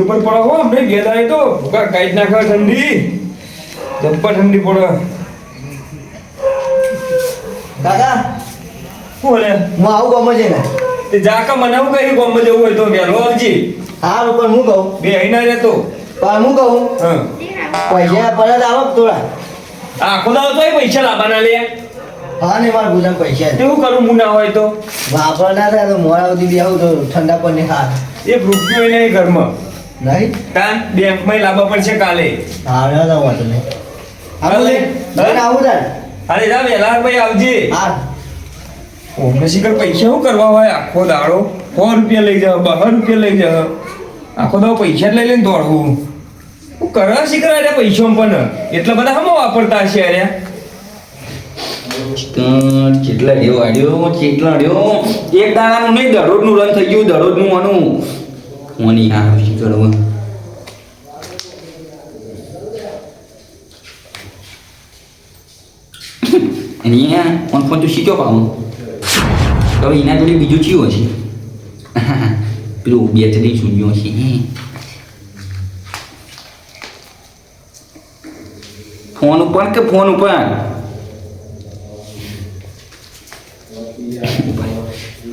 જબર પડે હો અમને ઘેર આવે તો ભૂકા કાઢી નાખે ઠંડી જબ્બર ઠંડી પડે કાકા શું લે હું આવું ગમે છે ને તે જાકા મને હું કહી ગોમ જવું હોય તો વહેલો આવજી હા પણ હું કહું બે અહીં ના રહેતો પણ હું કહું હા પૈસા પરત આવો થોડા આખો દાવ તો પૈસા લાવવાના લે હા ને મારા ગુજામ પૈસા તે શું કરું હું ના હોય તો વાપર ના થાય તો મોડા સુધી બી આવું તો ઠંડા પર ને ખા એક રૂપિયો નહીં ઘરમાં નહીં તાન બેંકમાં લાવવા પડશે કાલે હા ના વાંધો નહીં આવું હાલે. લઈને આવું તાર અરે જા વહેલા ભાઈ આવજે હા ઓમને શીખર પૈસા શું કરવા હોય આખો દાડો 100 રૂપિયા લઈ જાવ 200 રૂપિયા લઈ જાવ આખો દાડો પૈસા જ લઈ લઈને દોડવું હું કરવા શીખર અરે પૈસા પણ એટલા બધા હમો વાપરતા હશે અરે કેટલા ડ્યો આડ્યો કેટલા ડ્યો એક દાણાનું નહીં દરરોજનું રન થઈ ગયું દરરોજનું આનું કોની આ આવી કરવા અને ફોન ફોન તો શીખ્યો પાવું હવે એના જોડે બીજું ચિયો છે પેલું બેટરી શૂન્યો છે ફોન ઉપર કે ફોન ઉપર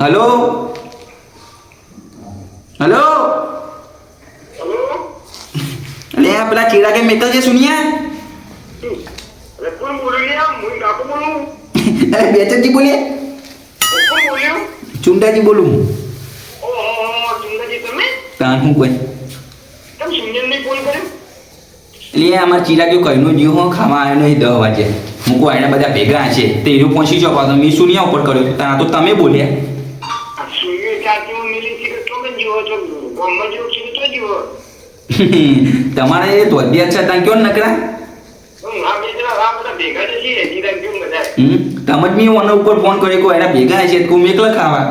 हेलो हेलो अरे आप पेला चीड़ा के मेतल जे सुनिया अरे कौन बोल रही है मुझे काको बोलूं अरे बेचन जी बोलिए कौन बोल रहे हो चुंडा जी बोलूं ओ चुंदा जी तुम्हें तान हूं कोई तुम सुनिए नहीं फोन करे એટલે આમાં ચીરા કે કઈનો જીવ હો ખાવા આવ્યો નહીં 10 વાગે મૂકો આને બધા ભેગા છે તે એનું પહોંચી જાવ પાછો મેં સુનિયા ઉપર કર્યો તા તો તમે બોલ્યા सुनिए चाची में मिली थी तो मैं जीव तो गम्मा जीव थी तो जीव તમારે તો અભ્યાસ છે તા ક્યો નકરા तुम ना बेचना आप बता बेगा जैसी है जीरा क्यों बता તમે જ મેં ઓના ઉપર ફોન કર્યો કો એના ભેગા છે કો મેકલા ખાવા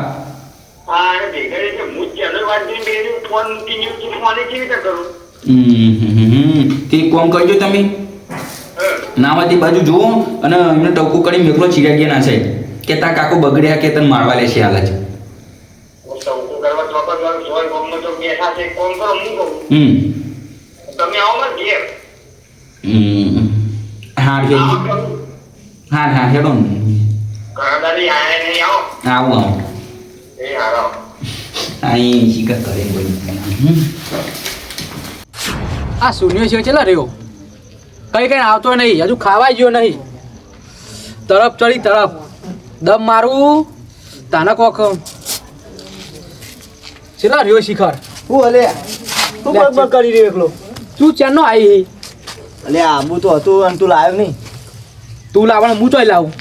हाँ अरे बेगा जैसे मुझ चैनल बात में मेरे फोन की न्यूज़ की फोन की भी करो તે કોમ કરજો તમે નાવાથી બાજુ જુઓ અને એમને ટોકું કરી મેકલો ચીરાગ્યા ના છે કે તા કાકો બગડ્યા કે તને મારવા લેશે હાલ જ वो सब को करवा चौका वाला सोल गम्मा तो बैठा से कौन करो मुंह को તમે આવો મત ઘેર હા હા હા હેડો ઘરદારી આયા નહીં આવો આવું આવું એ હારો અહીં શિકાર કરે બોલ આ શૂન્ય છે ચેલા રહ્યો કઈ આવતો નહીં હજુ ખાવાય ગયો નહીં તરફ ચડી તરફ દમ મારું તાના કોક ચેલા રહ્યો શિખર હું અલે તું બરાબર કરી રહ્યો એકલો તું ચેનનો આવી અલે આબુ તો હતું અને તું લાવ્યો નહીં તું લાવવાનું હું ચોય લાવું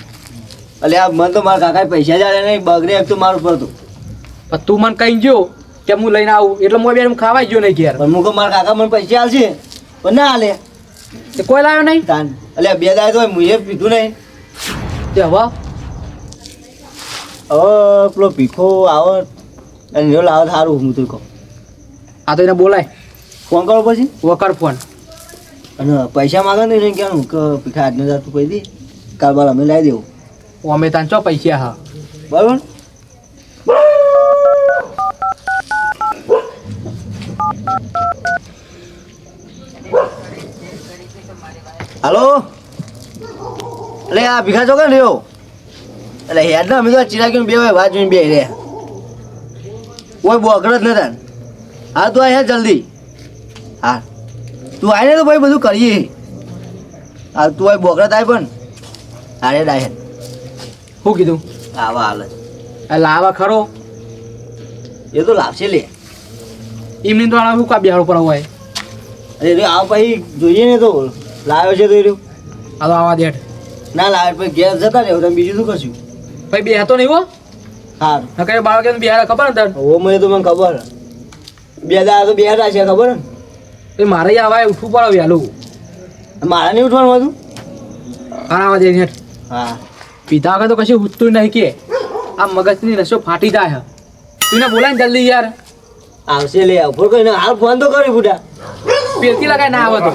અલે આ મને તો મારા કાકાએ પૈસા જાડે નહીં બગડે એક તો મારું પડતું પણ તું મને કઈ ગયો કે હું લઈને આવું એટલે હું બેન ખાવાય ગયો નહીં ઘેર પણ મુકો મારા કાકા મને પૈસા આલશે પણ ના આલે તે કોઈ લાવ્યો નહીં તાન અલે બે દાય તો મુએ પીધું નહીં તે હવે પેલો ભીખો આવો અને જો લાવો સારું હું તો કહું આ તો એને બોલાય ફોન કરો પછી વકર ફોન અને પૈસા માગે ને એને કહેવાનું કે ભીખા આજને તું કહી દે કાલ બાલ અમે લાવી દેવું અમે તાન ચો પૈસા હા બરાબર હાલો અલે આ ભીખા છો કે રહ્યો એટલે હેડ ના અમે તો ચીરા કે બે વાત જોઈને બે રે કોઈ બોકડ જ નતા હા તું આય જલ્દી હા તું આય ને તો ભાઈ બધું કરીએ હા તું આય બોકડ આય પણ અરે ડાય શું કીધું આવા હાલ લાવા ખરો એ તો લાવશે લે એમની તો શું કા બિહાર ઉપર હોય અરે આ પછી જોઈએ ને તો લાવ્યો છે તો એ રહ્યો આ તો આવા દેઠ ના લાવે પછી ઘેર જતા રહ્યો તમે બીજું શું કરશું ભાઈ બે હતો નહીં હો હા નકર બાળકે બિહાર ખબર ને તાર ઓ મને તો મને ખબર બે દાડા તો બે છે ખબર ને એ મારે આવા ઉઠવું પડે વહેલું મારા નહીં ઉઠવાનું હતું આવા દે નેટ હા પિતા વગર તો કશું ઉઠતું નહીં કે આ મગજની નસો ફાટી જાય તું ને બોલાય ને જલ્દી યાર આવશે લે ઉપર કઈ હાલ ફોન તો કરી ફૂટા પેલથી લગાય ના આવે તો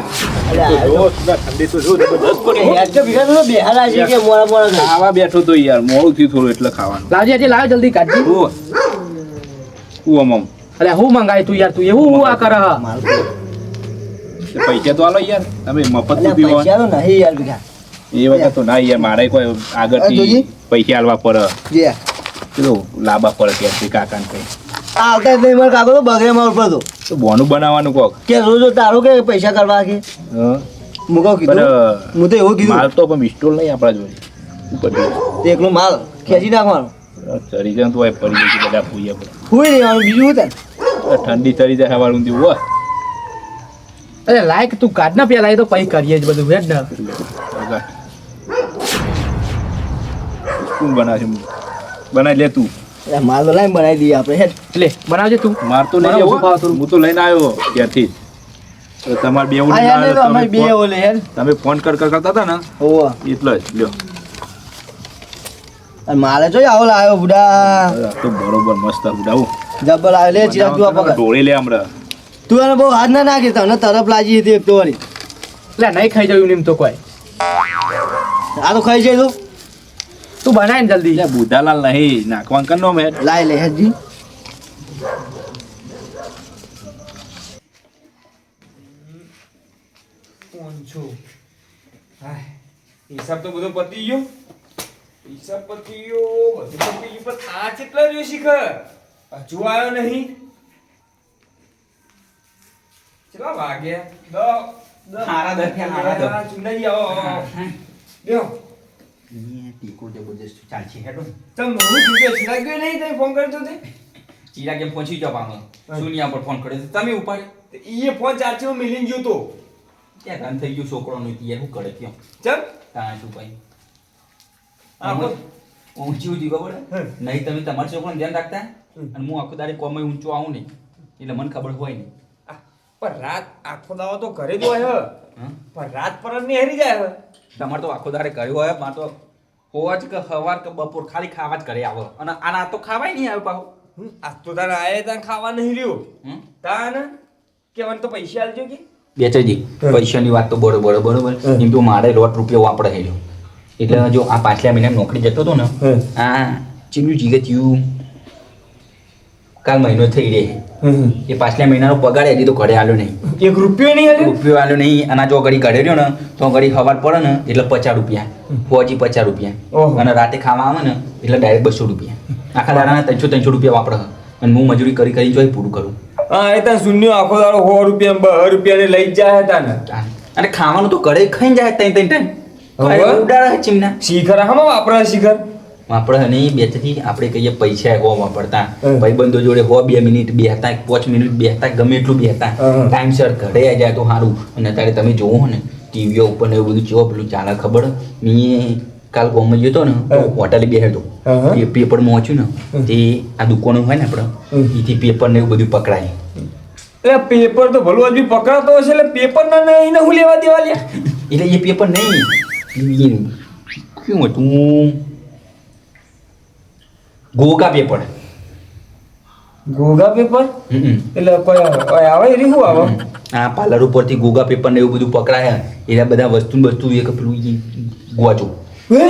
ખાવા બેઠો તો યાર મોડું થયું થોડું એટલે ખાવાનું લાવજે આજે લાવ જલ્દી કાઢજી ઉવા મમ અરે હું મંગાય તું યાર તું એવું આ કરે હા માલ પૈસા તો આલો યાર તમે મફત અલ્યા પીવા પૈસા તો નહીં યાર ભીખા એ વખત તો ના યાર મારે કોઈ આ આગળથી જોઈએ? પૈસા આલવા પડે જે પેલું લાંબા પડે કે કાકાને કઈ આવતા જ નહીં મારે કાકો તો બગડે માર ઉપર તો બોનું બનાવવાનું કોક કે રોજ તારો કે પૈસા કરવા કે હં. મુકો કીધું પણ હું તો એવું કીધું માલ તો પણ પિસ્ટોલ નહીં આપણા જોડે શું કરીએ? તે એકલો માલ ખેંચી નાખવાનો ચરી જાય તો હોય પડી જાય બધા પૂઈએ પડે હુઈ રહેવાનું બીજું શું થાય ઠંડી ચરી જાય સવારનું જેવું હોય અરે લાયક તું કાઢ ના પેલા એ તો પૈ કરીએ જ બધું વેડ ને શું બનાવશે બનાવી લે તું એટલે માલ તો લાઈન બનાવી દઈએ આપણે હેડ લે બનાવજે તું માર તો નહીં મને ઓછું આવો. ભાવ થોડું. હું તો લઈને આવ્યો ત્યાંથી જ તમારે બે આ યાર નહીં તો અમે બે ઓલે હેડ તમે ફોન કરતા હતા ને હોવા એટલે જ લ્યો અને માલે જોઈ આવો લાવ્યો બુડા આ તો બરોબર મસ્ત ઉડાવું જબ્બર આવે લે ચિરાગ તું આ પકડ ઢોળી લે હમણાં તું એને બહુ હાથ ના નાખી તને તરફ લાજી હતી એક તો વળી લે નહીં ખાઈ જયું એમ તો કોઈ આ તો ખાઈ જાય તું તું બનાય ને જલ્દી એટલે બુધાલાલ નહીં નાખવાનું કરનો મેં લાઈ લે હેડજી હિસાબ તો બધો પતી ગયો હિસાબ પતી ગયો બધું પતી ગયું પણ આ કેટલા રહ્યો શિખર હજુ આવ્યો નહીં કેટલા વાગ્યા હારા દસ, હારા દસ. ચુંડાઈ આવો બેહો ટીકો જબરદસ્ત ચાલશે હેડો ચમ હું ચૂક્યો ચિરાગ ગયો નહીં તને ફોન કરતો તે ચીરા કેમ પહોંચી જાવ આમાં સુનિયા પર ફોન કર્યો તો તમે ઉપાડ્યો ઈએ ફોન ચાર્જમાં મિલીને ગયો તો ત્યાં રન થઈ ગયું છોકરોનું યાર શું કરે કયો ચમ તાણ શું ભાઈ આ બોલ. ઊંચી ઊંચી ખબર હમ. નહીં તમે તમારા છોકરાને ધ્યાન રાખતા અને હું આખો દાડે કોમય ઊંચો આવું નહીં એટલે મને ખબર હોય નહીં આ, પણ રાત આખો દાવો તો ઘરે જ હોય હ હં? પણ રાત પર ની હેરી જાય હ તમારે તો આખો દાડે કર્યો હોય મારે તો હોવા જ કે સવાર કે બપોર ખાલી ખાવા જ કરે આવો અને આના તો ખાવાય નહીં આવે પાછું આજ તો તારે આયે તાન ખાવા નહીં રહ્યો હમ? તાન કે મને તો પૈસા આલજો કે બેચરજી પૈસાની વાત તો બરોબર બરોબર એમ તો મારે 1 રૂપિયો વાપરે હેલ્યો એટલે જો આ પાછલા મહિને નોકરી જતો હતો ને આ ચીલું જીગે થયું કાલ મહિનો થઈ રહે એ પાછલા મહિનાનો પગાર હજી તો ઘરે આવ્યો નહીં એક રૂપિયો નહીં આલ્યો રૂપિયો આવ્યો નહીં અને જો ઘડી ઘરે રહ્યો ને તો ઘડી સવાર પડે ને એટલે 50 રૂપિયા ફોજી 50 રૂપિયા ઓહો. અને રાતે ખાવા આવે ને એટલે ડાયરેક્ટ 200 રૂપિયા આખા દાડાના 300 રૂપિયા વાપરે અને હું મજૂરી કરી કરી જોઈ પૂરું કરું હા એ તાન શૂન્ય આખો દાડો 100 રૂપિયા 2 રૂપિયા ને લઈ જ જાય તાન અને ખાવાનું તો ઘરે ખાઈને જાય તઈ તઈ તઈ હવે? ઉડાડે ચીમના શિખર હામાં વાપરે શિખર આપણે નહીં બેથી આપણે કહીએ પૈસા હો વાપરતા હમ. ભાઈબંધો જોડે 2 મિનિટ બેહતા 5 મિનિટ બેહતા ગમે એટલું બેહતા હમ. ટાઈમસર ઘરે આવી જાય તો સારું અને અત્યારે તમે જોવો ને ટીવીઓ ઉપર ને એવું બધું જો પેલું ચાલે ખબર મેં કાલ ગોમાં ગયો હતો ને તો હમ. હોટલે બેઠો હમ. એ પેપરમાં વાંચ્યું ને તે આ દુકાનો હોય ને આપણે હમ. એથી પેપર ને એવું બધું પકડાય એટલે પેપર તો ભલું હજુ પકડાતો હશે એટલે પેપર ના નહીં હું લેવા દેવા લ્યા એટલે એ પેપર નહીં શું હતું ગોગા પેપર ગોગા પેપર એટલે કોઈ આવે એ શું આવે આ પાર્લર ઉપરથી ગોગા પેપર ને એવું બધું પકડાય એના બધા વસ્તુ એક પેલું ઈ ગોચો હે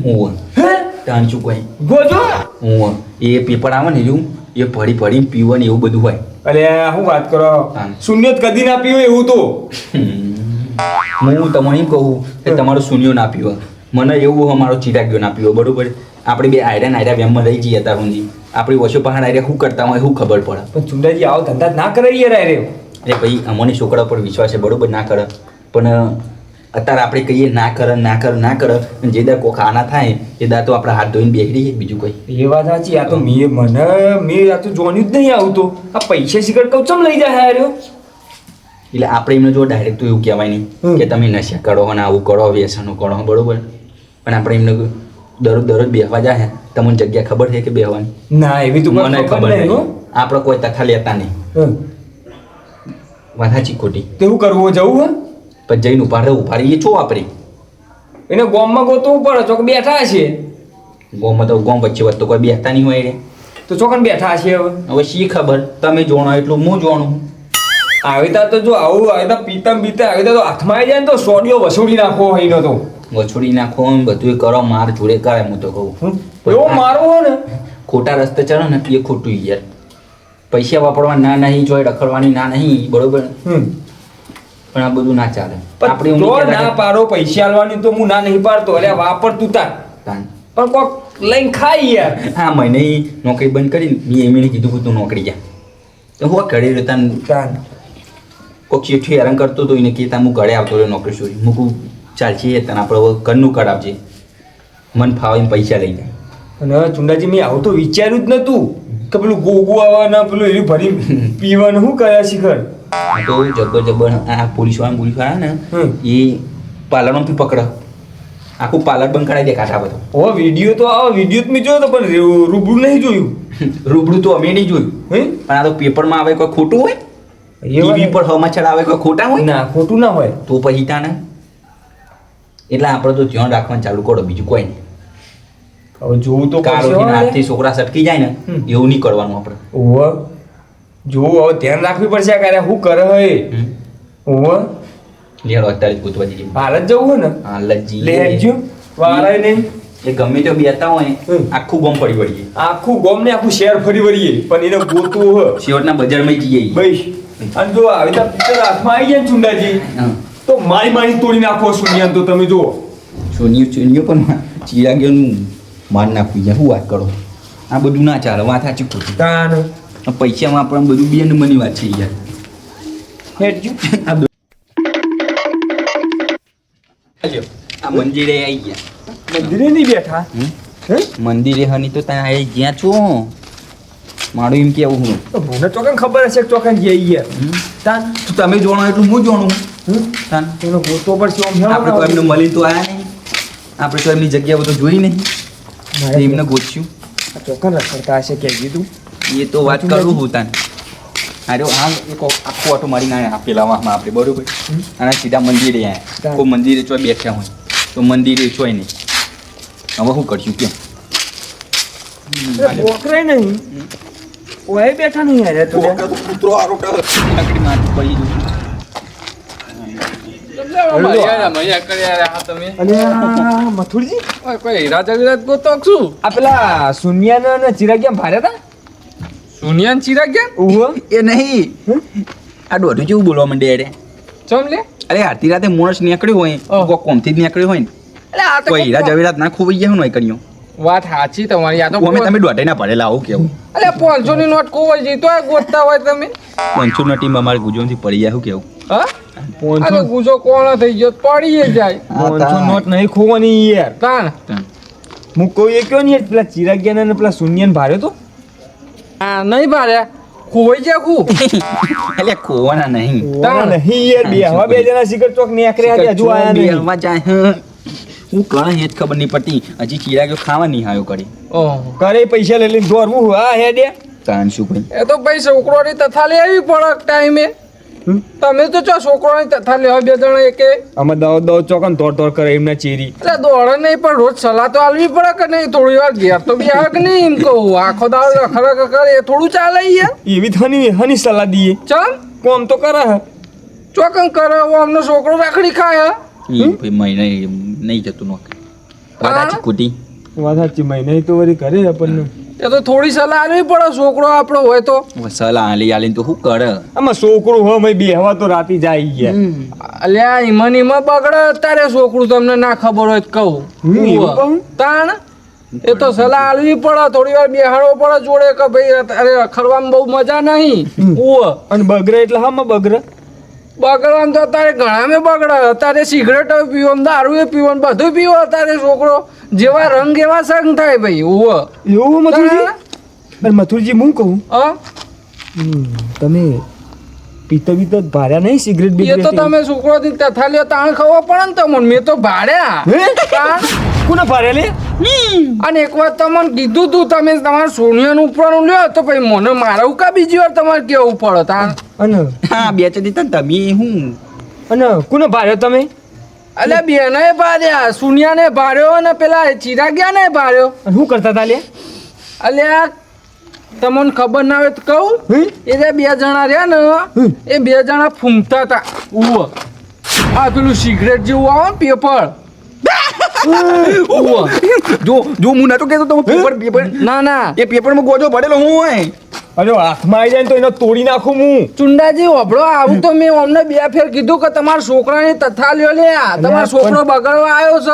ઓવ હે તાન શું કોઈ ગોજો ઓવ એ પેપર આવે ને એવું એ ભરી ભરીને પીવાનું એવું બધું હોય અરે શું વાત કરો હા. શૂન્ય જ કદી ના પીવું એવું તો હું તમને એમ કહું કે તમારો શૂન્યો ના પીવો મને એવું અમારો ચિરાગ્યો ના પીવો બરોબર આપણે બે આયરા વેમમાં રહી જઈએ તાર ઊંધી આપણી ઓછો પહાડ આયરા શું કરતા હોય શું ખબર પડે પણ ચુંડાજી આવો ધંધા જ ના કરાવીએ રે અરે ભાઈ અમોની છોકરા પર વિશ્વાસ છે બરોબર ના કરે પણ અત્યારે આપણે કહીએ ના કરે ના કરે ના કરે અને જે દા કોક આના થાય એ દા તો આપણા હાથ ધોઈને બેસી રહીએ બીજું કોઈ એ વાત સાચી આ તો મેં આ તો જોવાનું જ નહીં આવતું આ પૈસા સિગરેટ કહું ચમ લઈ જાય હાર્યો એટલે આપણે એમને જો ડાયરેક્ટ તો એવું કહેવાય નહીં કે તમે નશા કરો અને આવું કરો વ્યસનો કરો બરોબર પણ આપણે એમને દરરોજ બેહવા જાય તમને જગ્યા ખબર છે કે બેહવાની ના એવી તો મને કોઈ ખબર નહીં હો. નહીં આપણે કોઈ તથા લેતા નહીં હમ. વાત સાચી ખોટી તો એવું કરવું જવું હે પણ જઈને ઉપાડી એ છો વાપરી એને ગોમમાં ગોતવું પડે ચોક બેઠા છે ગોમાં તો ગોમ વચ્ચે વચ્ચે તો કોઈ બેસતા નહીં હોય રે તો ચોકન બેઠા છે હવે હવે શી ખબર તમે જોણો એટલું હું જોણું આવી તા તો જો આવું આવી તા પીતમ બીતે આવી તા તો હાથમાં આવી જાય ને તો સોડિયો વસૂલી નાખવો હોય એનો તો વછોડી નાખો ને બધું કરો માર જોડે કરે હું તો કહું એવો મારવો હે ને ખોટા રસ્તે ચડો ને એટલે એ ખોટું યાર પૈસા વાપરવા ના નહીં જોઈ રખડવાની ના નહીં બરોબર હમ પણ આ બધું ના ચાલે આપણે એવું તો નહીં ના કહેતા પાડો પૈસા આલવાની તો હું ના નહીં પાડતો એટલે વાપર તું તાર તાન. પણ કોક લઈને ખાઈ યાર આ મહિને નોકરી બંધ કરી મેં એમને કીધું કે તું નોકરી જા તો હું ઘરે રહેતા તાન કોઈક શેઠી હેરાન કરતો હતો એને કહેતા હું ઘરે આવતો રહ્યો નોકરી છોડી મૂકું ચાલશે તને આપણે હવે ઘરનું કરાવજે મન ફાવીને પૈસા લઈ જાય અને હવે ચુંડાજી મેં આવું તો વિચાર્યું જ નતું કે પેલું ગોગું આવવાના પેલું એનું ભરી પીવાનું શું કર્યા શિખર આ તો જબર આ પોલીસવાળા ને હમ. એ પાર્લરમાંથી પકડ આખું પાર્લર બંધ કરાવી દે કાઢા બધો ઓ વિડીયો તો આ વિડીયો તો મેં જોયો તો પણ રૂબરૂ નહીં જોયું રૂબરૂ તો અમે નહીં જોયું હે પણ આ તો પેપરમાં આવે કોઈ ખોટું હોય એ વાત ટીવી પર સમાચાર આવે કોઈ ખોટા હોય ના ખોટું ના હોય તો પછી તાને એટલે આપણે તો ધ્યાન રાખવાનું ચાલુ કરો બીજું કોઈ નહીં હવે જોવું તો કારોથી પડશે હાથથી છોકરા સટકી જાય ને હમ. એવું નહીં કરવાનું આપણે ઓવ જોવું હવે ધ્યાન રાખવી પડશે કે શું કરે હે હમ. ઓવ લેડો અત્યારે જ ગોતવા જઈએ હાલ જ જવું હોય ને હા લજી લે હેડજો વાળાય ને એ ગમે તે બેતા હોય હમ. આખું ગમ પડી વળીએ આખું ગોમ ને આખું શહેર ફરી વળીએ પણ એને ગોતવું હ શેવટના બજારમાં જઈએ બસ અને જો આવી રીતે પિક્ચર હાથમાં આવી જાય ને ચુંડાજી હા. તો મારી તોડી નાખો સુનિયાન તો તમે જુઓ ચોનીઓ પણ ચિરાગીઓનું માર નાખવી જાય શું વાત કરો આ બધું ના ચાલે વાત સાચી ખોટી તાન આ પૈસામાં આપણે બધું બે નંબરની વાત છે યાર હેડજો આ બ- હાલ્યો, આ મંદિરે આવી ગયા મંદિરે નહીં બેઠા હમ? હે મંદિરે હની તો ત્યાં આવી ગયા છો મારું એમ કેવું હું તો ભૂને ચોકન ખબર હશે કે ચોકન જઈ ગયા હમ? તાન તો તમે જોણો એટલું હું જોણું તાન એનો ગોતો પડશે આમ હેળો આપણે તો એમને મળી તો આયા નહીં આપણે તો એમની જગ્યા બધું જોઈ નહીં તો એમને ગોચ્યું ચોકન રખડતા હશે કે કીધું એ તો વાત કરું હું તાન અરે હાલ એક આખો ઓટો મારીને આયા પેલામાં આપણે બરોબર અને સીધા મંદિરે આયા કોઈ મંદિરે ચોય બેઠા હોય તો મંદિરે ચોય નહીં હવે શું કરશું કેમ પોકરાય નહીં ઓય બેઠા નહીં યાર તો કૂતરો આરોટા નકડી માથે પડી અને આ મથુરજી કોઈ રાજા વિરાજ ગોતો શું આ પેલા સુનિયાના ને ચિરાગિયા ભાર્યા હતા સુનિયાન ચિરાગ ગયા ઉહ એ નહીં આ દોઢું જેવું બોલવા માંડે અરે ચમ લે અરે આરતી રાતે માણસ નીકળ્યું હોય ઓહ. કોઈ કોમથી જ નીકળ્યું હોય ને એટલે આ તો કોઈ હીરા જવેરાત ના ખોવાઈ ગયા હોય ને કર્યું વાત સાચી તમારી આ તો અમે તમે દોઢાઈ ના ભરેલા આવું કેવું અલે 500 ની નોટ કોવાઈ જઈ તો આ ગોતતા હોય તમે પંચોના ટીમ અમારે ગુજોનથી પડી જાય શું કેવું હા આ તો ગુજો કોણ થઈ ગયો તો પડી જાય 500 નોટ નહીં ખોવાની યાર તાણ હું કોઈ એ કયો નહીં પેલા ચિરાગિયા ને પેલા સુનિયાન ભાર્યો તો આ નહીં ભાર્યા ખોવાઈ જાય ખુ એટલે ખોવાના નહીં તાણ નહીં યાર બે હવા બે જણા સિગર ચોક ને આકરે આજે હજુ આયા નહીં બેહવા જાય હું કણ હેત ખબર નહીં પડતી હજી ચિરાગ્યો ખાવા નહીં આવ્યો કરી ઓહ કરે પૈસા લઈ લઈને દોરવું હા હેડે તાન શું ભાઈ એ તો ભાઈ છોકરોની તથા લેવી પડે ટાઈમે તમે તો ચો છોકરોની તથા લેવા બે જણા એકે અમે દવ ચોકન તોડ કરે એમના ચેરી એટલે દોડે નહીં પણ રોજ સલાહ તો આલવી પડે કે નહીં થોડી વાર ઘેર તો બી આવે કે નહીં એમ કહું આખો દાડો રખડા કરે એ થોડું ચાલે યાર એવી હની સલાહ દઈએ ચમ કોમ તો કરે હે ચોકન કરે અમનો છોકરો રાખડી ખાય ભાઈ મહિને નહીં જતું નોકરી કદાચ કુટી વાત સાચી મહિને તો વળી કરે આપણને એ તો થોડી સલાહ આલવી પડે છોકરો આપણો હોય તો સલાહ આલીને તો શું કરે આમાં છોકરું હો મેં બે હવા તો રાતી જાય ગયા અલ્યા ઈમાં બગડે તારે છોકરું તમને ના ખબર હોય તો કહું એવું કહું? તાણ એ તો સલાહ આલવી પડે થોડી વાર બેહાડવો પડે જોડે કે ભાઈ અરે ખરવામાં બહુ મજા નહીં ઉવ અને બગરે એટલે હામાં બગરે બગડવાનું તો અત્યારે ઘણા મેં બગડે અત્યારે સિગરેટ પીવાનું દારૂ પીવાનું બધું પીવો અત્યારે છોકરો જેવા રંગ એવા સંગ થાય ભાઈ ઉવ એવું મથુરજી અને મથુરજી હું કહું હા તમે પીતા પીતા ભાર્યા નહીં સિગરેટ એ બિગરેટ તો તમે છોકરો થી તથા લ્યો તાણ ખબર પડે ને તમને મેં તો ભાડ્યા હે? તાણ કોને ભાર્યા લે અને એક વાર તમને કીધું તું તમે તમારા સોનિયાનું ઉપરનું લ્યો તો પછી મને મારું કા બીજી વાર તમારે કેવું પડે તાણ અને હા બે ચડી તમે હું અને કોને ભાર્યો તમે અલ્યા બેને ભાર્યા સુનિયાને ભાર્યો અને પેલા ચિરાગિયાને ભાર્યો અને શું કરતા તા લે અલ્યા તમને ખબર ના હોય તો કહું હે? એ જે બે જણા રહ્યા ને એ બે જણા ફૂંકતા હતા ઉવ આ પેલું સિગરેટ જેવું આવે ને પેપર ઉવ જો હું નતો કહેતો તમે પેપર ના ના એ પેપરમાં ગોજો ભરેલો હું હોય અરે હાથમાં આવી જાય ને તો એને તોડી નાખું હું. ચુંડાજી ઓભળો આવું તો મેં અમને બે ફેર કીધું કે તમારા છોકરાની તથા લ્યો લે તમારો છોકરો બગડવા આવ્યો છે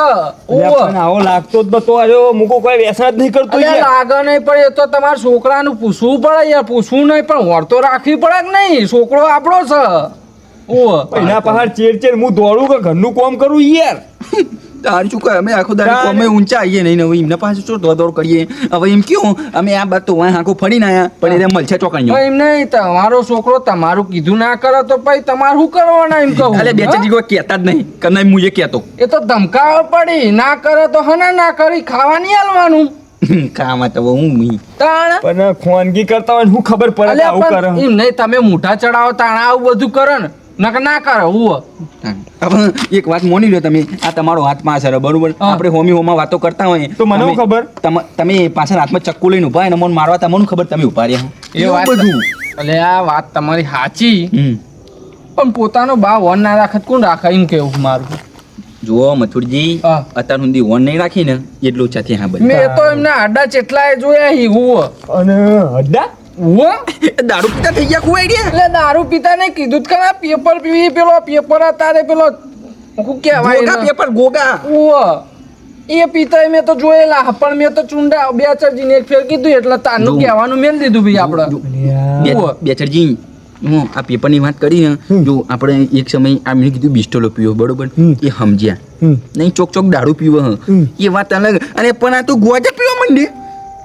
અલ્યા, પણ આવો લાગતો જ નતો. અરે મૂકો કોઈ વ્યસન જ નહીં કરતો અલ્યા યાર. લાગે નહીં પણ એ તો તમારા છોકરાનું પૂછવું પડે યાર પૂછવું નહીં પણ વળ તો રાખવી પડે કે નહીં છોકરો આપણો છે ઓ એના પહાડ ચેર હું દોડું કે ઘરનું કામ કરું યાર. તારું શું કહે અમે આખો દાડી અમે ઊંચા આવીએ નહીં ને હવે એમના પાસે શું દોડ કરીએ હવે એમ કેવું અમે આ બાદ તો વાં આખો ફરીને આયા પણ એને મળશે ચોકણીઓ એમ નહીં તમારો છોકરો તમારું કીધું ના કરે તો પછી તમારે શું કરવાના એમ કહું અલે બે ચાર કોઈ કહેતા જ નહીં કે નહીં હું એ કહેતો એ તો ધમકાવ પડી ના કરે તો હના ના કરી ખાવા નહીં આલવાનું ખામાં તો હું મી તાણ પણ ખોનગી કરતા હોય ને શું ખબર પડે કે અલ્યા આવું કરે. પણ એમ નહીં તમે મોઢા ચડાવો તાણ આવું બધું કરે ને નકર ના કરે હું હવે એક વાત મોની લો તમે આ તમારો હાથમાં છે બરોબર હા. આપણે હોમી હોમાં વાતો કરતા હોય તો મને તમે- શું ખબર? તમે પાછળ હાથમાં ચક્કુ લઈને ઉભા અને મને મારવા તમને ખબર તમે ઉભા રહ્યા એ વાત બધું એટલે આ વાત તમારી સાચી હમ. પણ પોતાનો બા વન ના રાખત કોણ રાખે એમ કેવું મારું જુઓ મથુરજી હા. અત્યાર સુધી વન નહીં રાખીને એટલું છથી હા ભાઈ મેં તો એમને આડા ચેટલાય જોયા હી હું અને હદ્દા દારૂ પીતા થઈ ગયા કોઈ આઈડિયા એટલે દારૂ પીતા ને કીધું જ ખરા પેપર પીવી પેલો પેપર તારે પેલો શું કહેવાય ગોગા એને? પેપર ગોગા ઉવ્વ. એ પીતા મેં તો જોયેલા પણ મેં તો ચુંડા બે ચાર જીને એક ફેર કીધું એટલે તારનું જો. કહેવાનું મેલ દીધું ભાઈ આપણે ઉવ્વ. બેચરજી હું આ પેપરની વાત કરી ને જો આપણે એક સમય આ મેં કીધું બિસ્ટોલો પીવો બરોબર એ સમજ્યા નહીં ચોક ચોક દારૂ પીવો એ વાત અલગ અને પણ આ તો ગોજા પીવા માંડે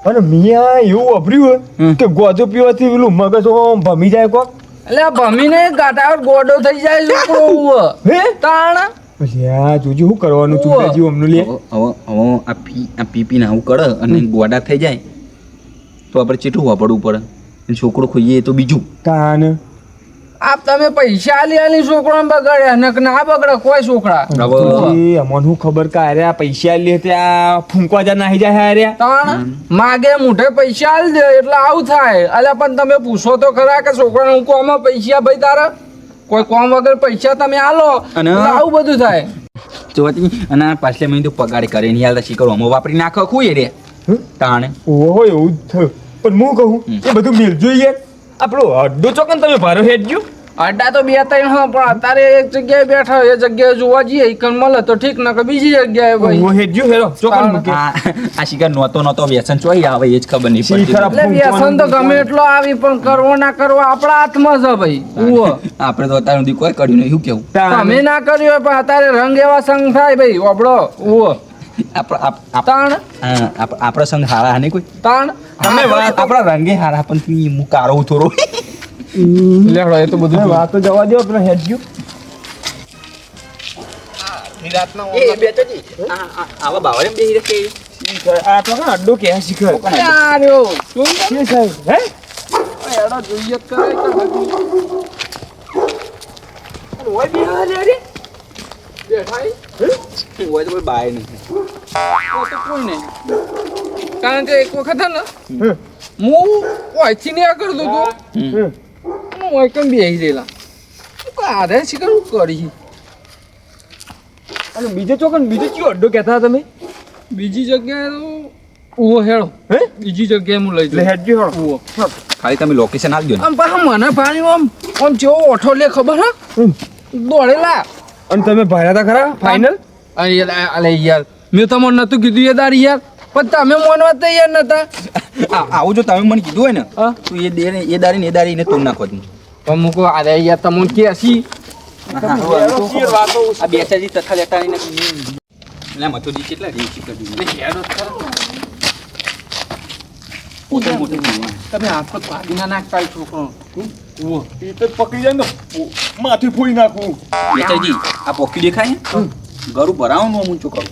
અને મિયા એવું વાપર્યું હોય કે ગોજો પીવાથી પેલું મગજ આમ ભમી જાય કોક. એટલે આ ભમીને ગાટાવર ગોડો થઈ જાય છોકરો ઉવ્વ. હે તાણ અલ્યા જોજો શું કરવાનું ચૂંટાજી અમનું લે. હવે આ પીપીને આવું કરે અને ગોડા થઈ જાય તો આપણે ચેટલું વાપરવું પડે અને છોકરો ખોઈએ તો બીજું કાન આપ તમે પૈસા આલી આલી છોકરાને બગાડ્યા નક ના બગડે કોઈ છોકરા એ અમન શું ખબર કે અરે આ પૈસા લે ત્યાં ફૂંકવા જા નાહી જાય હારે. તાણ માગે મુઠે પૈસા આલી દે એટલે આવું થાય અલ્યા પણ તમે પૂછો તો ખરા કે છોકરાને હું કોમાં પૈસા ભાઈ તારા કોઈ કોમ વગર પૈસા તમે આલો અને- એટલે આવું બધું થાય જોવાતી અને આ પાછલા મહિને તો પગાર કરે ને યાર શીખરો અમો વાપરી નાખો ખોઈએ રે તાણે ઓહો એવું જ થયું પણ હું કહું એ બધું મેલજો યાર આપણો અડ્ડો ચોકન તમે ભારો હેડજો. અડ્ડા તો બે ત્રણ હા પણ અત્યારે એક જગ્યાએ બેઠા એ જગ્યાએ જોવા જઈએ ઈકન મળે તો ઠીક નકર બીજી જગ્યાએ ભાઈ ઓહો હેડજો હેરો ચોકન મૂકે. આ શિકાર નહોતો વ્યસન ચોઈ આવે એ જ ખબર નહીં શી પડતી ખરાબ. એટલે વ્યસન તો ગમે એટલો આવી પણ કરવો ના કરવો આપણા હાથમાં છે ભાઈ ઉવ્વ. આપણે તો અત્યાર સુધી કોઈ કર્યું નહીં શું કેવું તમે ના કર્યું હોય પણ અત્યારે રંગ એવા સંગ થાય ભાઈ ઓબળો ઉવ્વ. તાણ આપણા સંગ હારા હા નહીં કોઈ તાણ તમે વાત આપણા રંગે હારા પણ તું હું કારો થોડો લેવડો એ તો બધું હવે વાત તો જવા દો પેલા હેડજો. એ બેટાજી આવા બાવળે બેહી રહે આ તો કાં અડ્ડો કે શીખર. આર્યો શું કે સાહેબ હે એડો જોઈએ જ કરે કે ઓય બિહાર રે બેઠા ઈ? હોય તો કોઈ બાય નહીં ઓ તો કોઈ નહીં કારણ કે એક વખત હે ને હું ઓયથી ને આ કરતો તો હું ઓય કેમ બેહી રહેલા હું આધે શીખર હું કરી અને બીજે ચોકન બીજે કયો અડ્ડો કહેતા હતા તમે? બીજી જગ્યાએ તો ઉવો હેળો હે બીજી જગ્યાએ હું લઈ એટલે જઉં હેડજો હેડો. ઉવો ખાલી તમે લોકેશન આપજો ને આમ પાછા મને પાણી આમ આમ જેવો ઓઠો લે ખબર હા દોડેલા અને તમે ભાડ્યા હતા ખરા ફાઇનલ? અલે યાર મેં તમને નતું કીધું એ દારી યાર પણ તમે મોનવા તૈયાર નતા આવું જો તમે મને કીધું હોય ને હા? તો એ દારી એને તોડ નાખો તમે પણ મૂકો અરે યાર તમને કે હસી આ બેચાજી તથા લેતા આવીને એટલે મથુરજી કેટલા રેચી કરી મોટો મોટો તમે હાથ ભાગી ના નાખતા એ છોકરો ઉવો એ તો પકડી જાય ને માથે ફોડી નાખું. બેચાજી આ પોકી દેખાય ને ઘરું ભરાવાનું હું શું કરું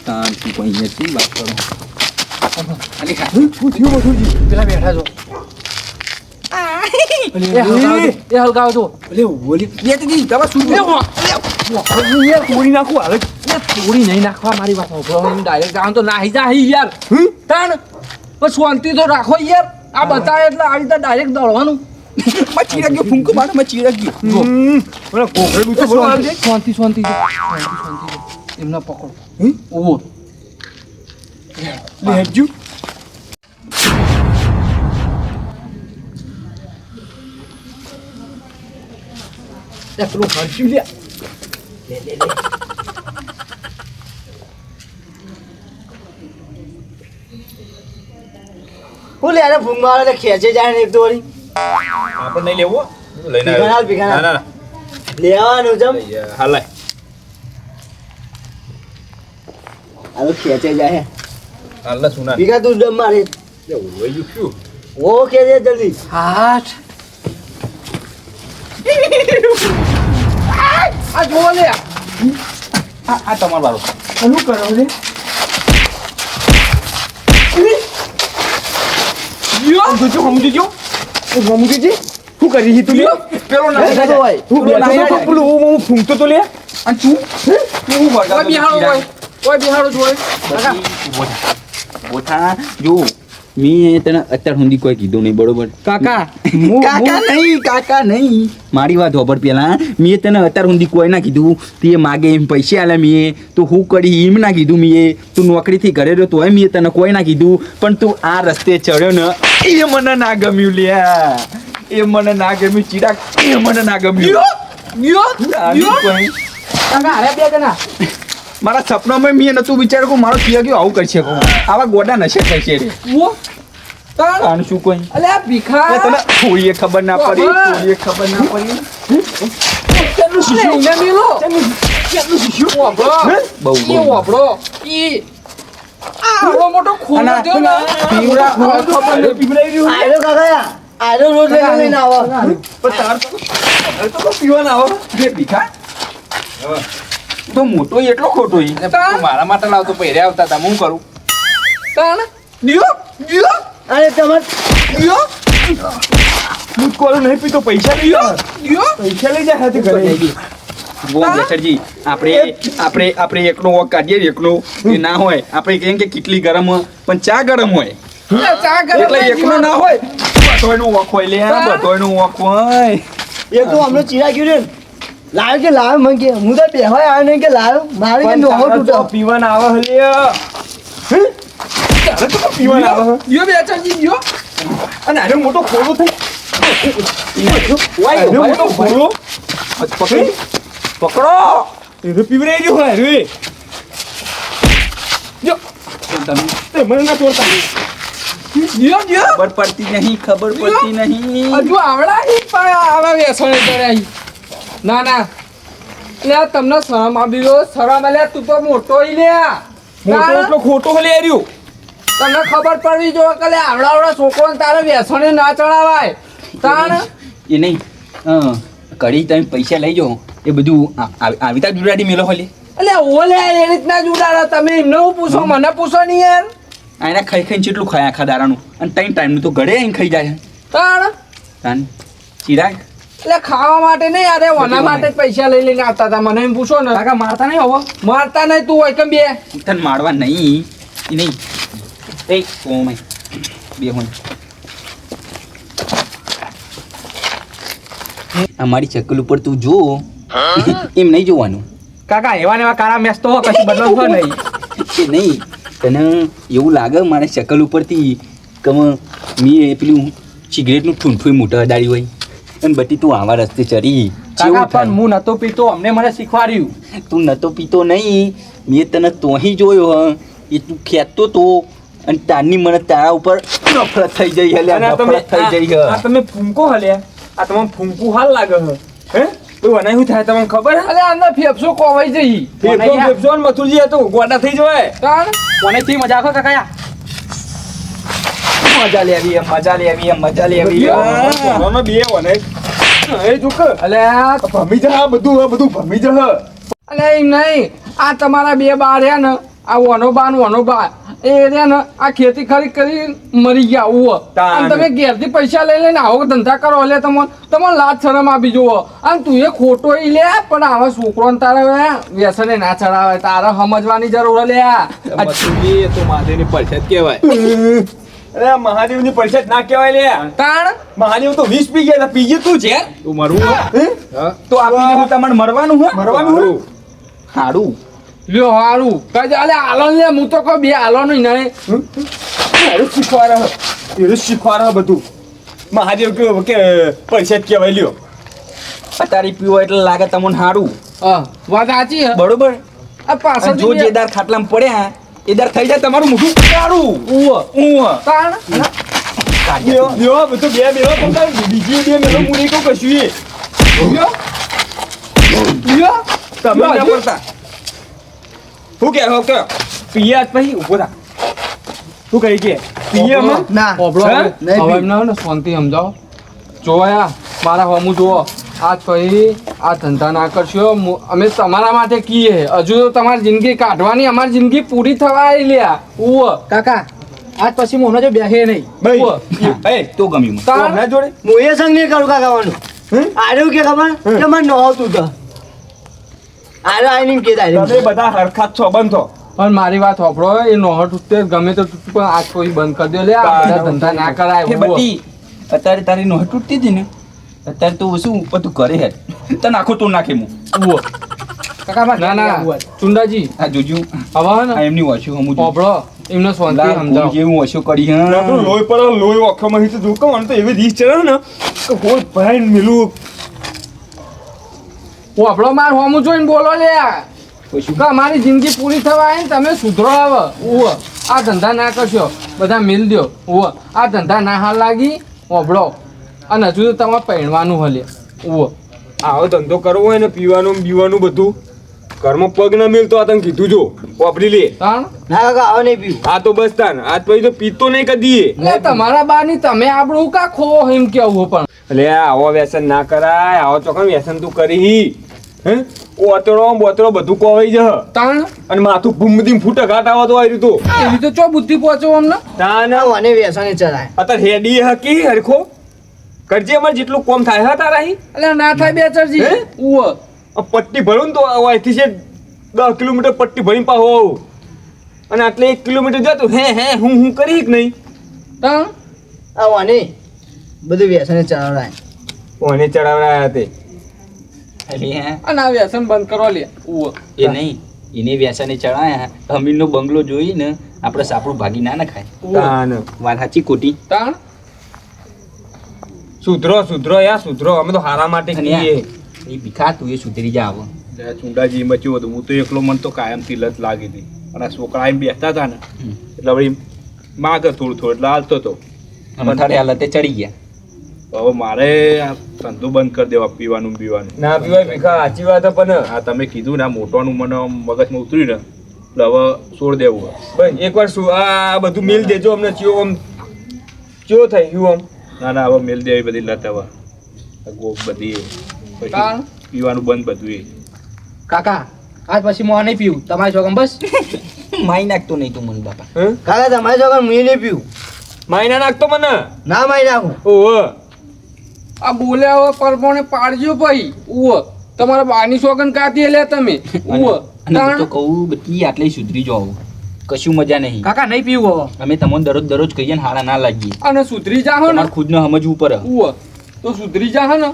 તાનથી કોઈ અહીંયાથી વાત કરો અને ખા શું થયું મથુરજી? પેલા બેઠા છો એ હલગાવો છો અલે ઓલી બેચાજી તમે શું યાર ફોડી નાખું હાલ જ. થોડી નહીં નાખવા મારી વાત સાંભળો ડાયરેક્ટ આમ તો નાહી જાય યાર તાણ પણ શાંતિ તો રાખો યાર આ બતાવે એટલે આ રીતે ડાયરેક્ટ દોડવાનું મચી રાખ્યો ફૂંકો મારે મચી રાખ્યો ઓલા કોકરેડું તો બોલો આવજે. શાંતિ શાંતિ શાંતિ એમને પકડો ઓવો લે હેડજો. પેલું હરચ્યું લે હું લે અરે ભૂંગ મારે એટલે ખેંચે જાય ને એક તો વળી આપણે નહીં લેવો લઈને ભીખાનાલ, ભીખાનાલ. ના ના લેવાનું જમ હાલ લાય. આ તો ખેંચે જાય હે હાલ ના સુના ભીખા તું ડમ મારે વયું શું ઓ ખેંચે જલ્દી હાથ આ જો લે આ તમારો વાળો શું કરો રે યો તું સમજી ગયો સમજી જી શું કરી છે તું લે પેલો નહીં થતો હોય. તું બેઠો તો પેલું હું ફૂંકતો તો લે આ તું તું ઓય બિહારો હોય ઓય બિહારો જોય ઓછા જો મેં તને અત્યાર સુધી કોઈ કીધું નહીં બરોબર કાકા કાકા નહીં મારી વાત હોબર પેલા મેં તને અત્યાર સુધી કોઈ ના કીધું તે માગે એમ પૈસા આલે મેં તું હું કરી એમ ના કીધું મેં તું નોકરીથી ઘરે રહ્યો તોય મેં તને કોઈ ના કીધું પણ તું આ રસ્તે ચડ્યો ને એ મને ના ગમ્યું લ્યા એ મને ના ગમ્યું ચિરાગ એ મને ના ગમ્યું યો આની કોઈ કાકા અરે બે જણા મારા સપનામાં મેં નતું વિચાર્યું કે મારો ચિરાગ આવું કરશે આવા ગોડા નશે કરશે રે વો તાણ આનું શું કોઈ અલે આ ભીખા તને થોડીએ ખબર ના પડી થોડીએ ખબર ના પડી કેટલું શીશું ને મેલો કેટલું શીશું વાપરો બહુ ઈ વાપરો ઈ આવો મોટો ખોલો જો ને પીવડા ખબર નહીં પીવડાઈ રહ્યું આયરો કાકા આયરો રોજ લઈને આવો પણ તાર તો પીવાના આવો જે ભીખા તો મોટો એટલો ખોટો ઈ તાણ મારા માટે લાવતો પહેરે આવતા હતા હું કરું તાણ દિયો દિયો અરે તમાર દિયો દૂધ કોલો નહીં પીતો પૈસા લઈ લો દિયો પૈસા લઈ જાય હાથે ઘરે વો બેસરજી આપણે એકનો વોક કાઢીએ એકનો એ ના હોય આપણે કહીએ કે કેટલી ગરમ હોય પણ ચા ગરમ હોય ચા ગરમ એટલે એકનો ના હોય બધોયનો વોક હોય લે બધોયનો વોક હોય એક તો અમને ચીરા ગયું ને લાવ કે લાવ મને કે હું તો બેહવાય આવ્યો નહીં કે લાવ મારે કે નોહો તૂટો પીવાના આવે હલ્યા તારે તો પીવાના આવે દિયો બે ચાજી દિયો અને આનો મોટો ખોલો થઈ વાય મોટો ખોલો પકડી પકડો એ તો પીવડાઈ ગયો હોય રે જો તમે તે મને ના તોડતા દિયો દિયો ખબર પડતી નહીં ખબર પડતી નહીં હજુ આવડા ઈ પણ આવા વેસણે કર્યા ઈ. ના ના લે તમને શરમ આવી ગયો શરમ આલ્યા તું તો મોટો ઈ લે મોટો એટલો ખોટો હલે રહ્યો તને ખબર પડવી જો કે લે આવડા છોકરોને તારે વેસણે ના ચડાવાય તાણ એ નહીં કઢી તમે પૈસા લઈ જાઓ એ બધું આવી તા જુડાડી મેલો હોલી એટલે ઓલે એ રીતના જ ઉડાડો તમે એમને હું પૂછો મને પૂછો નહીં યાર આના ખાઈ ખાઈને કેટલું ખાય આખા દારાનું અને ત્રણ ટાઈમનું તો ઘરે આવીને ખાઈ જાય તાણ તાન ચિરાગ એટલે ખાવા માટે નહીં યાર ઓના માટે જ પૈસા લઈ લઈને આવતા હતા મને એમ પૂછો ને કાકા મારતા નહીં હવે મારતા નહીં તું હોય કેમ બે તને મારવા નહીં એ નહીં એ ઓમે બે હોય અમારી ચકલ ઉપર તું જો એમ નહીં જોવાનું કાકા એવા ને એવા કાળા મેસ તો કશું બદલતો નહીં કે નહીં તને એવું લાગે મારે શકલ ઉપરથી કમ મેં પેલું સિગરેટનું ઠૂંઠું મોટા અડાડી હોય અને બટી તું આવા રસ્તે ચડી કાકા પણ હું નતો પીતો અમને મને શીખવાડ્યું તું નતો પીતો નહીં મેં તને તોહી જોયો હ એ તું ખેંચતો તો અને તારની મને તારા ઉપર નફરત થઈ જઈ હલે અને આ નફરત થઈ જઈ આ તમે ફૂંકો હલ્યા આ તમને ફૂંકું હાલ લાગે હે કોઈ વનાય શું થાય તમને ખબર હે અલે આના ફેફસો કોવાઈ જઈ ફેફસો ફેફસો ને મથુરજી હતું ગોડા થઈ જવાય તાણ કોનેથી મજા આખો કાકા મજા લેવી એમ મજા લેવી એમ મજા લેવી એમ. કોનો બે વનાય એ જોક અલે ભમી જા બધું ભમી જા અલે એમ નહીં આ તમારા બે બા રહ્યા ને આ વનો બા ને વનો બા એ રહ્યા ને આ ખેતી ખરી કરી મરી ગયા ઉવો તાન. અને તમે ઘેરથી પૈસા લઈ લઈને આવો ધંધા કરો એટલે તમને લાજ શરમ આપી જુઓ અને તું એ ખોટો ઈ લે પણ આવા છોકરોને તારે વ્યસને ના ચડાવે તારે સમજવાની જરૂર લે મથુરજી તો મહાદેવની પરછત કહેવાય અરે મહાદેવની પરિષદ ના કહેવાય લે તાણ મહાદેવ તો 20 પી ગયા હતા પીજે તું છે તું મરવું હોય? હા તો આપીને હું તમારે મરવાનું હોય મરવાનું હોય? હારું લ્યો હારું કઈ અલે આલો લે હું તો કહું બે આલો નહીં નહીં શીખવાડે બધું મહાદેવ કે પરિષદ કહેવાય લ્યો અત્યારે પીવો એટલે લાગે તમને સારું હા વાત સાચી હે બરોબર આ પાછળ જો જે દાર ખાટલામાં પડ્યા એ દાર થઈ જાય તમારું મોઢું કાળું તાણ બેહો બધું બે બેહો પણ તારે બીજી બે મેલો હું નહીં કહું કશું એ તમે ના પડતા શું કે હો કે પીએ આજ પછી ઊભો થા શું કહી કે પીએ અમે ના ઓબળો હે? નહીં હવે એમને ને શાંતિ સમજાવો જોયા મારા હમું જુઓ આજ પછી આ ધંધા ના કરશો અમે તમારા માટે કીએ હજુ તો તમારી જિંદગી કાઢવાની અમારી જિંદગી પૂરી થવા આવી લ્યા ઉવ કાકા આજ પછી મોનો જો બેસે નહીં ભાઈ એ તો ગમ્યું મને. તો હમણાં જોડે હું એ સંગ નહીં કરું કાકાવાનું આર્યું કે ખબર કે મને નહોતું તો આરે આઈને કે દાય તમે બધા હરખા જ છો બંધો પણ મારી વાત સાંભળો એ નોહટ ઉઠતે ગમે તો તૂટતું પણ આજ કોઈ બંધ કરી દો લે આ બધા ધંધા ના કરાય એ બધી અત્યારે તારી નોહ તૂટતી હતી ને અત્યારે તો શું બધું કરે હે તને આખો તો નાખે હું ઉવ કાકા ના ના ચુંડાજી આ જોજો હવે હે ને આ એમની વાંચ્યું હમું જો. સાંભળો એમને શાંતિ લાલ સમજાવો ફૂલ જેવું વાંચ્યું કરી હે આપણું લોહી પર લોહી ઓખમાં હિત દુખો મને તો એવી રીસ ચડે ને કે હોય ભાઈ મિલું આપણો માર હોમું જોઈને બોલો લે પછી કે અમારી જિંદગી પૂરી થવા આવી ને તમે સુધરો આવો ઉવ આ ધંધા ના કરશો બધા મિલ દો ઉવ આ ધંધા ના હાલ લાગી ઓભળો અને હજુ તો તમારે પહેણવાનું હલે ઉવ આવો ધંધો કરવો હોય ને પીવાનું ને બીવાનું બધું ઘરમાં પગ ના મિલતો આ તને કીધું જો વાપરી લે તાણ ના કાકા હવે નહીં પીવું આ તો બસ તાન આજ પછી તો પીતો નહીં કદી એટલે તમારા બાની તમે આપણું કા ખો એમ કેવું પણ એટલે આવો વ્યસન ના કરાય આવો ચોકન વ્યસન તું કરી હે ઓતરો બોતરો બધું કોવાઈ જ તાણ અને માથું ભૂમધી ફૂટ ઘાટ આવો તો આવી તો એવી તો ચો બુદ્ધિ પહોંચો અમને તાન ના મને વ્યસને ચડાય અત્યારે હેડી હકી હરખો કરજે અમારે જેટલું કોમ થાય હા તારા અહીં એટલે ના થાય બેચરજી હે? ઉવ આ પટ્ટી ભરું ને તો અહીંથી છે 10 કિલોમીટર પટ્ટી ભરીને પાછો આવું અને આટલે 1 કિલોમીટર જતું હે હું કરી કે નહીં તાણ આ વાને બધું વ્યસને ચડાવડાય કોને ચડાવડાયા તે એટલે હે અને આ વ્યસન બંધ કરો લે ઉવ એ નહીં એને વ્યાસાને ચડાયા અમીરનો બંગલો જોઈને આપણે સાપડું ભાગી ના નખાય તાન વાત સાચી ખોટી તાણ સુધરો યા સુધરો અમે તો હારા માટે અને કહીએ એ ભીખા તું એ સુધરી જા આવો ત્યાં ચુંડાજી એમાં કેવું હતું હું તો એકલો મને તો કાયમથી લત લાગી હતી અને આ છોકરા એમ બેસતા હતા ને એટલે વળી માગે થોડું એટલે હાલતો હતો મથાડે હાલતે ચડી ગયા હવે મારે આ ધંધો બંધ કરી દેવા પીવાનું ને પીવાનું ના પીવાય ભીખા સાચી વાત હે પણ આ તમે કીધું ને આ મોટોનું મને આમ મગજમાં ઉતર્યું ને એટલે હવે છોડ દેવું હવે. ભાઈ એકવાર શું આ બધું મિલ દેજો અમને ચિયો આમ ચિયો થઈ ગયું આમ ના હવે મેલ દેવી બધી લત હવે આ ગોપ બધી પછી તાણ પીવાનું બંધ બધું એ કાકા આજ પછી હું નહીં પીવું તમારી છોકરા બસ માઈ નાખતો નહીં તું મને બાપા હે કાકા તમારી છોકરા હું નહીં પીવું માયના નાખતો મને ના મારી નાખું ઓહો આ બોલ્યા હવે પરપોણે પાડજો ભાઈ ઉવ તમારા બાની સોગન કાતી લે તમે ઉવ અને હું તો કહું બધી આટલે સુધરી જાવ કશું મજા નહીં કાકા નહીં પીવું હવે અમે તમને દરરોજ કહીએ ને હારા ના લાગીએ અને સુધરી જાહો ને તમારે ખુદને સમજવું પડે ઉવ તો સુધરી જાહો ને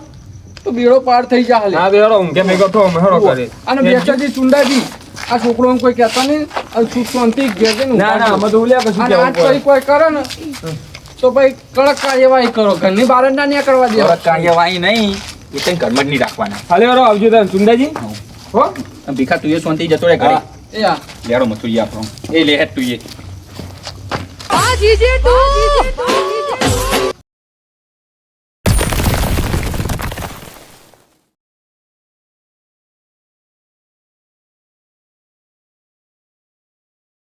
તો બેડો પાર થઈ જા ના તો હેડો ઊંઘે મેં ગઠો અમે હેડો કરે અને બેચાજી ચુંડાજી આ છોકરો કોઈ કહેતા નહીં અને સુખ શાંતિ ઘેર જઈને ના ના અમે તો ઉલ્યા કશું અને આજ કેવું પછી કોઈ કરે ને તો ભાઈ કડક કાર્યવાહી કરો ઘરની બહાર ના નહીં કરવા દે કાર્યવાહી નહીં એ કઈ ઘરમાં જ નહીં રાખવાના હાલે હેડો આવજો તાર ચુંદાજી હો અને ભીખા તું એ શાંતિ જતો રહે ઘરે એ આ લેડો મથુરી આપણો એ લે હેડ તું એ Pode de tudo.